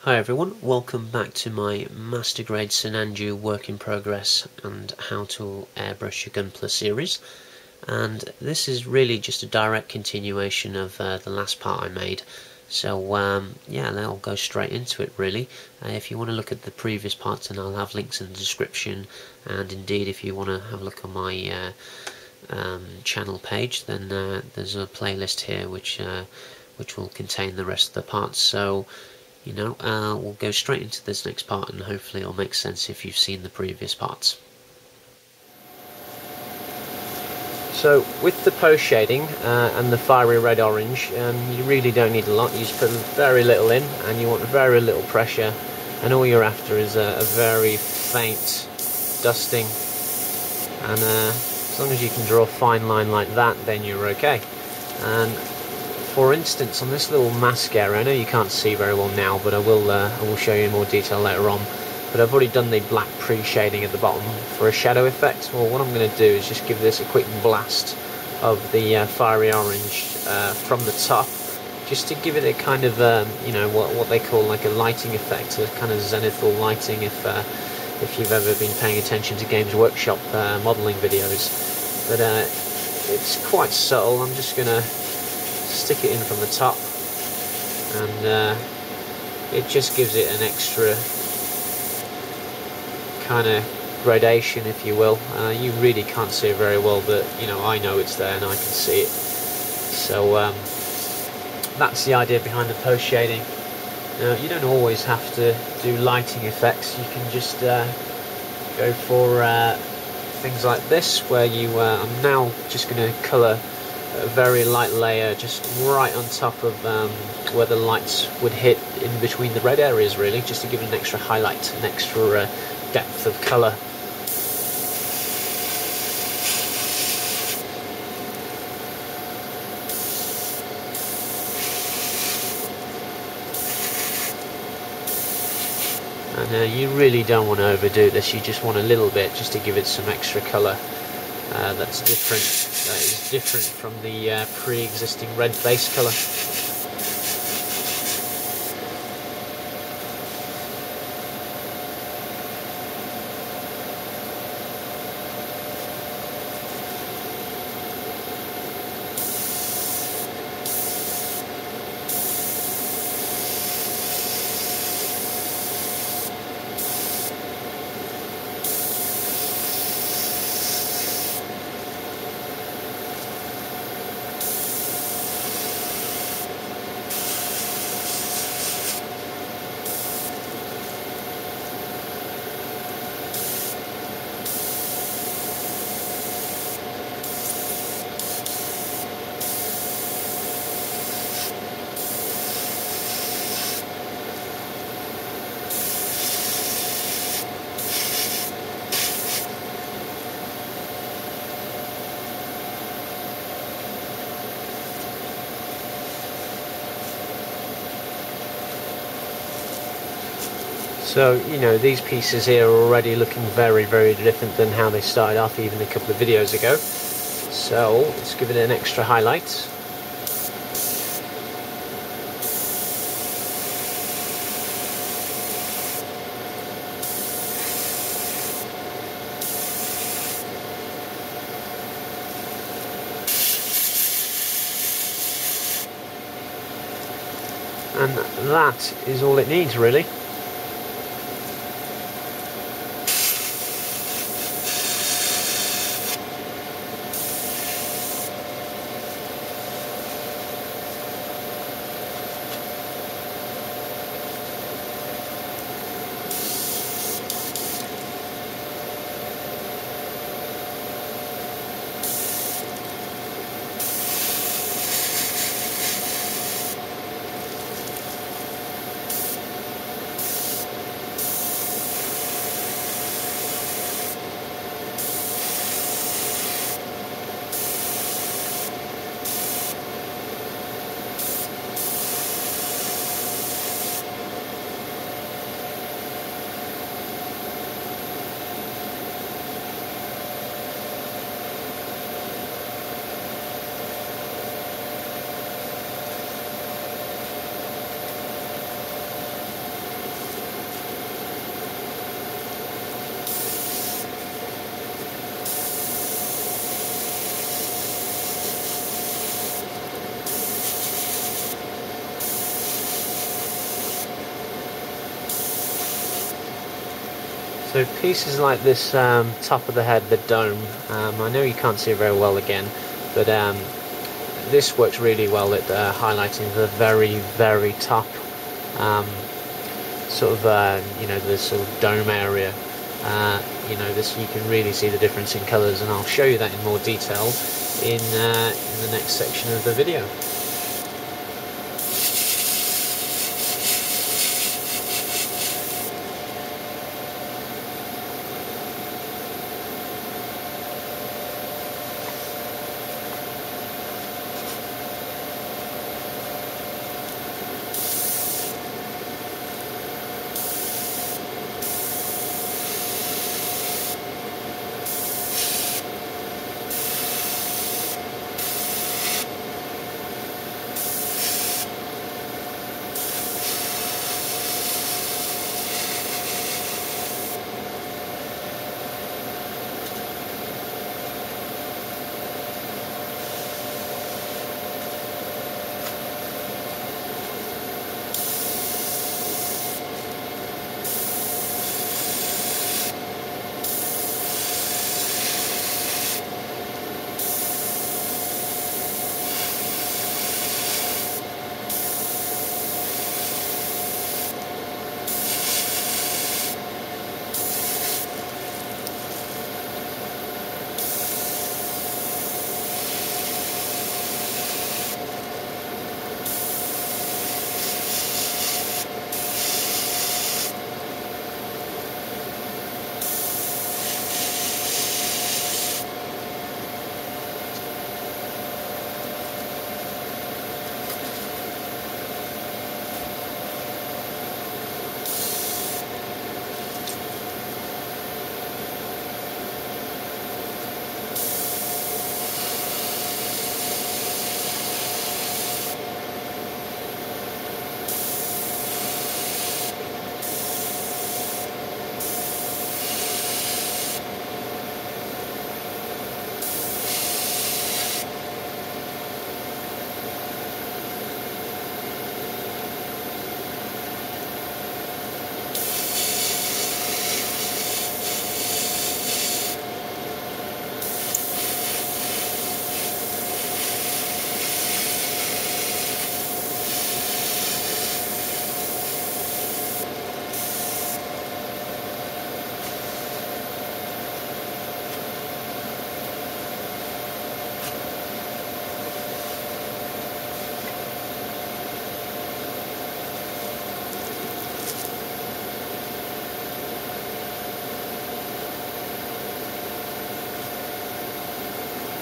Hi everyone, welcome back to my Master Grade Sinanju work in progress and how to airbrush your Gunpla series. And this is really just a direct continuation of the last part I made. So yeah, I'll go straight into it really. If you want to look at the previous parts, then I'll have links in the description, and indeed if you want to have a look on my channel page, then there's a playlist here which will contain the rest of the parts. So we'll go straight into this next part, and hopefully it'll make sense if you've seen the previous parts. So with the post shading and the fiery red orange, you really don't need a lot. You just put very little in, and you want very little pressure, and all you're after is a very faint dusting, and as long as you can draw a fine line like that, then you're okay. And for instance, on this little mask area, I know you can't see very well now, but I will show you in more detail later on. But I've already done the black pre-shading at the bottom for a shadow effect. Well, what I'm going to do is just give this a quick blast of the fiery orange from the top, just to give it a kind of what they call like a lighting effect, a kind of zenithal lighting. If you've ever been paying attention to Games Workshop modelling videos, but it's quite subtle. I'm just going to stick it in from the top, and it just gives it an extra kind of gradation, if you will. You really can't see it very well, but I know it's there and I can see it. So that's the idea behind the post shading. You don't always have to do lighting effects. You can just go for things like this, where I'm now just going to colour a very light layer just right on top of where the lights would hit in between the red areas, really, just to give it an extra highlight, an extra depth of colour. And you really don't want to overdo this. You just want a little bit, just to give it some extra colour that's different. That is different from the pre-existing red base colour. So, these pieces here are already looking very, very different than how they started off even a couple of videos ago. So, let's give it an extra highlight. And that is all it needs, really. So pieces like this top of the head, the dome, I know you can't see it very well again, but this works really well at highlighting the very top, sort of, you know, this sort of dome area. You know, this, you can really see the difference in colours, and I'll show you that in more detail in the next section of the video.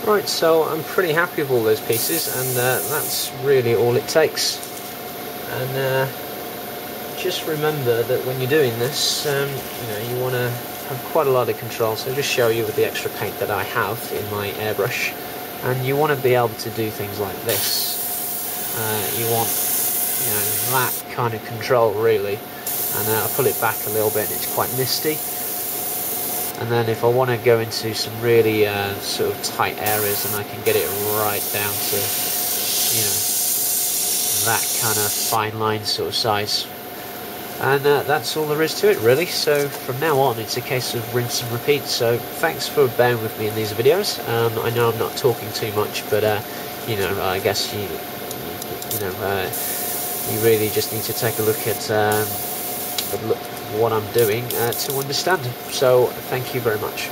Right, so I'm pretty happy with all those pieces, and that's really all it takes. And just remember that when you're doing this, you know, you want to have quite a lot of control. So I'll just show you with the extra paint that I have in my airbrush, and you want to be able to do things like this. You want, you know, that kind of control really. And I'll pull it back a little bit, and it's quite misty. And then if I want to go into some really sort of tight areas, and I can get it right down to, you know, that kind of fine line sort of size. And that's all there is to it really. So from now on it's a case of rinse and repeat. So thanks for bearing with me in these videos. I know I'm not talking too much, but you know, I guess you really just need to take a look at what I'm doing to understand. So thank you very much.